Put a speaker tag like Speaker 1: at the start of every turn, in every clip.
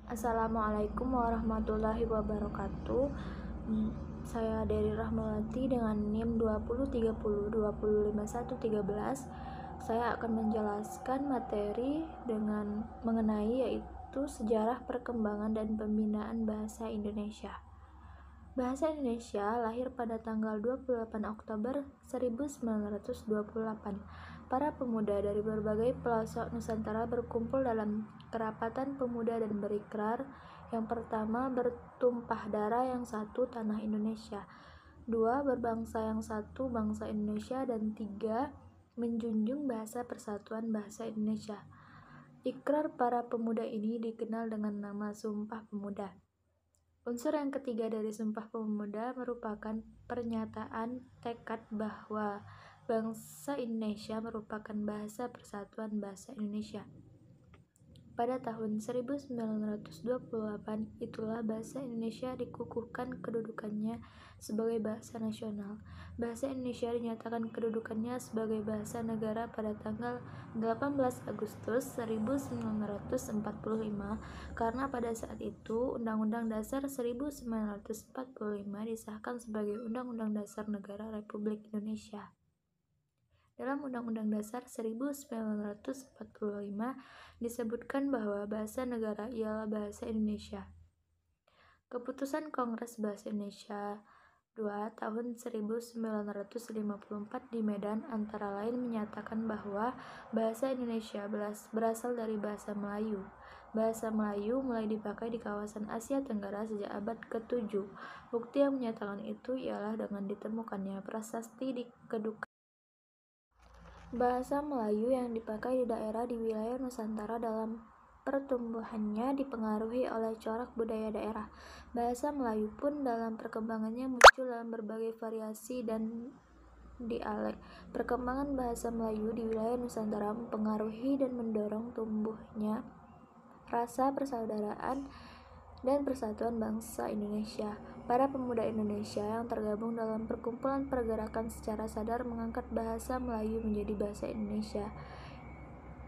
Speaker 1: Assalamualaikum warahmatullahi wabarakatuh. Saya Dery Rahmawati dengan NIM 2030205113. Saya akan menjelaskan materi dengan mengenai yaitu sejarah perkembangan dan pembinaan bahasa Indonesia. Bahasa Indonesia lahir pada tanggal 28 Oktober 1928. Para pemuda dari berbagai pelosok Nusantara berkumpul dalam kerapatan pemuda dan berikrar. Yang pertama, bertumpah darah yang satu, tanah Indonesia. 2. Berbangsa yang satu, bangsa Indonesia. Dan 3. Menjunjung bahasa persatuan bahasa Indonesia. Ikrar para pemuda ini dikenal dengan nama Sumpah Pemuda. Unsur yang ketiga dari Sumpah Pemuda merupakan pernyataan tekad bahwa bangsa Indonesia merupakan bahasa persatuan bahasa Indonesia. Pada tahun 1928, itulah bahasa Indonesia dikukuhkan kedudukannya sebagai bahasa nasional. Bahasa Indonesia dinyatakan kedudukannya sebagai bahasa negara pada tanggal 18 Agustus 1945 karena pada saat itu Undang-Undang Dasar 1945 disahkan sebagai Undang-Undang Dasar Negara Republik Indonesia. Dalam Undang-Undang Dasar 1945 disebutkan bahwa bahasa negara ialah bahasa Indonesia. Keputusan Kongres Bahasa Indonesia 2 tahun 1954 di Medan antara lain menyatakan bahwa bahasa Indonesia berasal dari bahasa Melayu. Bahasa Melayu mulai dipakai di kawasan Asia Tenggara sejak abad ke-7. Bukti yang menyatakan itu ialah dengan ditemukannya prasasti di kedukaan. Bahasa Melayu yang dipakai di daerah di wilayah Nusantara dalam pertumbuhannya dipengaruhi oleh corak budaya daerah. Bahasa Melayu pun dalam perkembangannya muncul dalam berbagai variasi dan dialek. Perkembangan bahasa Melayu di wilayah Nusantara mempengaruhi dan mendorong tumbuhnya rasa persaudaraan dan persatuan bangsa Indonesia. Para pemuda Indonesia yang tergabung dalam perkumpulan pergerakan secara sadar mengangkat bahasa Melayu menjadi bahasa Indonesia.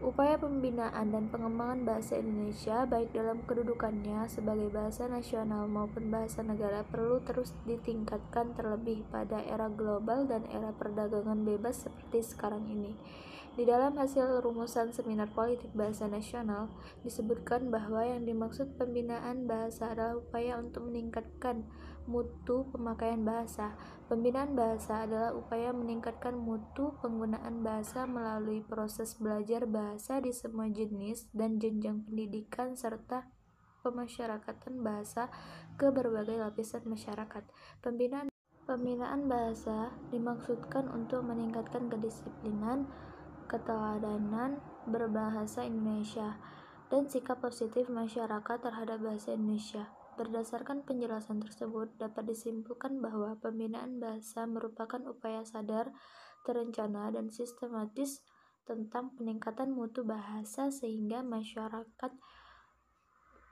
Speaker 1: Upaya pembinaan dan pengembangan bahasa Indonesia baik dalam kedudukannya sebagai bahasa nasional maupun bahasa negara perlu terus ditingkatkan terlebih pada era global dan era perdagangan bebas seperti sekarang ini. Di dalam hasil rumusan Seminar Politik Bahasa Nasional disebutkan bahwa yang dimaksud pembinaan bahasa adalah upaya untuk meningkatkan mutu pemakaian bahasa. Pembinaan bahasa adalah upaya meningkatkan mutu penggunaan bahasa melalui proses belajar bahasa di semua jenis dan jenjang pendidikan serta pemasyarakatan bahasa ke berbagai lapisan masyarakat. Pembinaan bahasa dimaksudkan untuk meningkatkan kedisiplinan, keteladanan berbahasa Indonesia, dan sikap positif masyarakat terhadap bahasa Indonesia. Berdasarkan penjelasan tersebut, dapat disimpulkan bahwa pembinaan bahasa merupakan upaya sadar, terencana, dan sistematis tentang peningkatan mutu bahasa sehingga masyarakat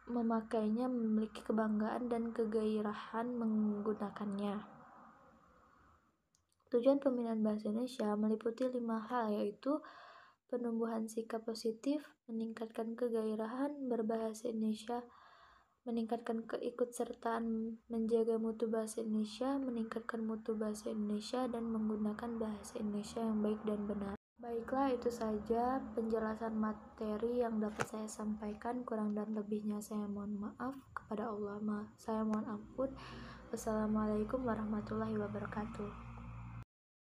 Speaker 1: memakainya memiliki kebanggaan dan kegairahan menggunakannya. Tujuan pembinaan bahasa Indonesia meliputi 5 hal, yaitu penumbuhan sikap positif, meningkatkan kegairahan berbahasa Indonesia, meningkatkan keikutsertaan, menjaga mutu bahasa Indonesia, meningkatkan mutu bahasa Indonesia, dan menggunakan bahasa Indonesia yang baik dan benar. Baiklah, itu saja penjelasan materi yang dapat saya sampaikan. Kurang dan lebihnya saya mohon maaf kepada Allah. Saya mohon ampun. Wassalamualaikum warahmatullahi wabarakatuh.